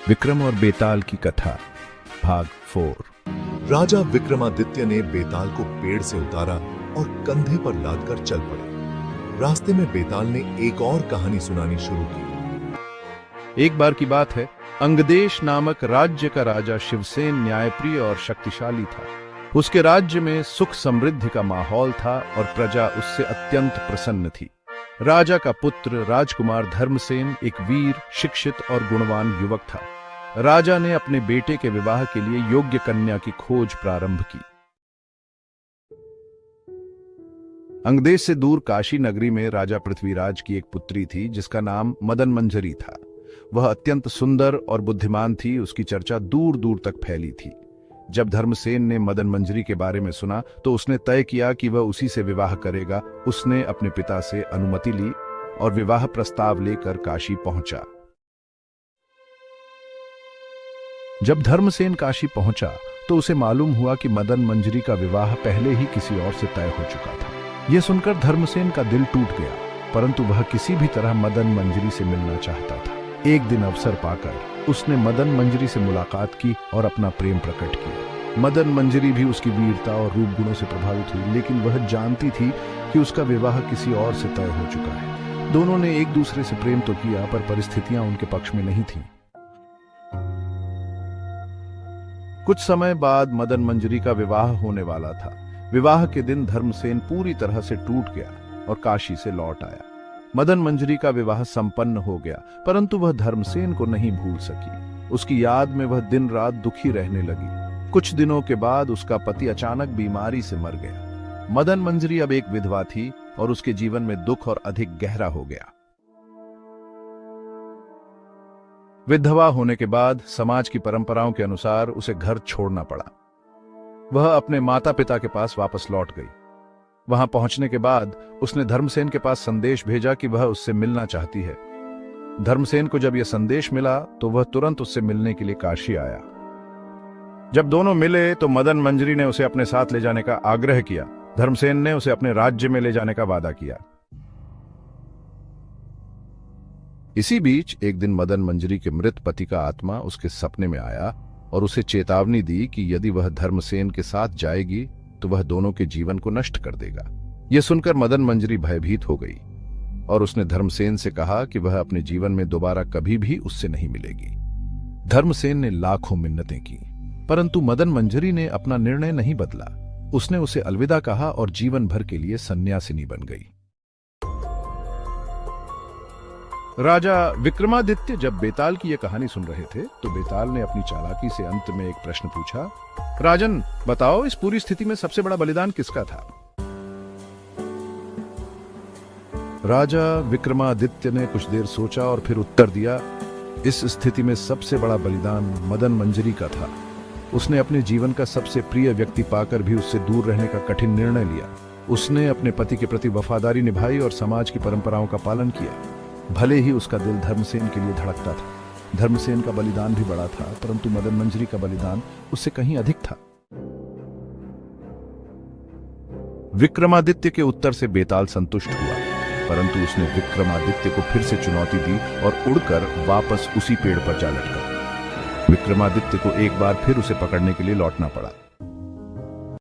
विक्रम और बेताल की कथा भाग 4। राजा विक्रमादित्य ने बेताल को पेड़ से उतारा और कंधे पर लादकर चल पड़े। रास्ते में बेताल ने एक और कहानी सुनानी शुरू की। एक बार की बात है, अंगदेश नामक राज्य का राजा शिवसेन न्यायप्रिय और शक्तिशाली था। उसके राज्य में सुख समृद्धि का माहौल था और प्रजा उससे अत्यंत प्रसन्न थी। राजा का पुत्र राजकुमार धर्मसेन एक वीर, शिक्षित और गुणवान युवक था। राजा ने अपने बेटे के विवाह के लिए योग्य कन्या की खोज प्रारंभ की। अंगदेश से दूर काशी नगरी में राजा पृथ्वीराज की एक पुत्री थी जिसका नाम मदन मंजरी था। वह अत्यंत सुंदर और बुद्धिमान थी। उसकी चर्चा दूर दूर तक फैली थी। जब धर्मसेन ने मदन मंजरी के बारे में सुना तो उसने तय किया कि वह उसी से विवाह करेगा। उसने अपने पिता से अनुमति ली और विवाह प्रस्ताव लेकर काशी पहुंचा। जब धर्मसेन काशी पहुंचा तो उसे मालूम हुआ कि मदन मंजरी का विवाह पहले ही किसी और से तय हो चुका था। यह सुनकर धर्मसेन का दिल टूट गया, परंतु वह किसी भी तरह मदन मंजरी से मिलना चाहता था। एक दिन अवसर पाकर उसने मदन मंजरी से मुलाकात की और अपना प्रेम प्रकट किया। मदन मंजरी भी उसकी वीरता और रूप गुणों से प्रभावित हुई, लेकिन वह जानती थी कि उसका विवाह किसी और से तय हो चुका है। दोनों ने एक दूसरे से प्रेम तो किया, पर परिस्थितियां उनके पक्ष में नहीं थीं। कुछ समय बाद मदन मंजरी का विवाह होने वाला था। विवाह के दिन धर्मसेन पूरी तरह से टूट गया और काशी से लौट आया। मदन मंजरी का विवाह संपन्न हो गया, परंतु वह धर्मसेन को नहीं भूल सकी। उसकी याद में वह दिन रात दुखी रहने लगी। कुछ दिनों के बाद उसका पति अचानक बीमारी से मर गया। मदन मंजरी अब एक विधवा थी और उसके जीवन में दुख और अधिक गहरा हो गया। विधवा होने के बाद समाज की परंपराओं के अनुसार उसे घर छोड़ना पड़ा। वह अपने माता पिता के पास वापस लौट गई। वहां पहुंचने के बाद उसने धर्मसेन के पास संदेश भेजा कि वह उससे मिलना चाहती है। धर्मसेन को जब यह संदेश मिला तो वह तुरंत उससे मिलने के लिए काशी आया। जब दोनों मिले तो मदन मंजरी ने उसे अपने साथ ले जाने का आग्रह किया। धर्मसेन ने उसे अपने राज्य में ले जाने का वादा किया। इसी बीच एक दिन मदन मंजरी के मृत पति का आत्मा उसके सपने में आया और उसे चेतावनी दी कि यदि वह धर्मसेन के साथ जाएगी तो वह दोनों के जीवन को नष्ट कर देगा। यह सुनकर मदन मंजरी भयभीत हो गई और उसने धर्मसेन से कहा कि वह अपने जीवन में दोबारा कभी भी उससे नहीं मिलेगी। धर्मसेन ने लाखों मिन्नतें की, परंतु मदन मंजरी ने अपना निर्णय नहीं बदला। उसने उसे अलविदा कहा और जीवन भर के लिए सन्यासिनी बन गई। राजा विक्रमादित्य जब बेताल की यह कहानी सुन रहे थे तो बेताल ने अपनी चालाकी से अंत में एक प्रश्न पूछा। राजन, बताओ, इस पूरी स्थिति में सबसे बड़ा बलिदान किसका था? राजा विक्रमादित्य ने कुछ देर सोचा और फिर उत्तर दिया, इस स्थिति में सबसे बड़ा बलिदान मदन मंजरी का था। उसने अपने जीवन का सबसे प्रिय व्यक्ति पाकर भी उससे दूर रहने का कठिन निर्णय लिया। उसने अपने पति के प्रति वफादारी निभाई और समाज की परंपराओं का पालन किया। भले ही उसका दिल धर्मसेन के लिए धड़कता था। धर्मसेन का बलिदान भी बड़ा था, परंतु मदन मंजरी का बलिदान उससे कहीं अधिक था। विक्रमादित्य के उत्तर से बेताल संतुष्ट हुआ, परंतु उसने विक्रमादित्य को फिर से चुनौती दी और उड़कर वापस उसी पेड़ पर जा लटका। विक्रमादित्य को एक बार फिर उसे पकड़ने के लिए लौटना पड़ा।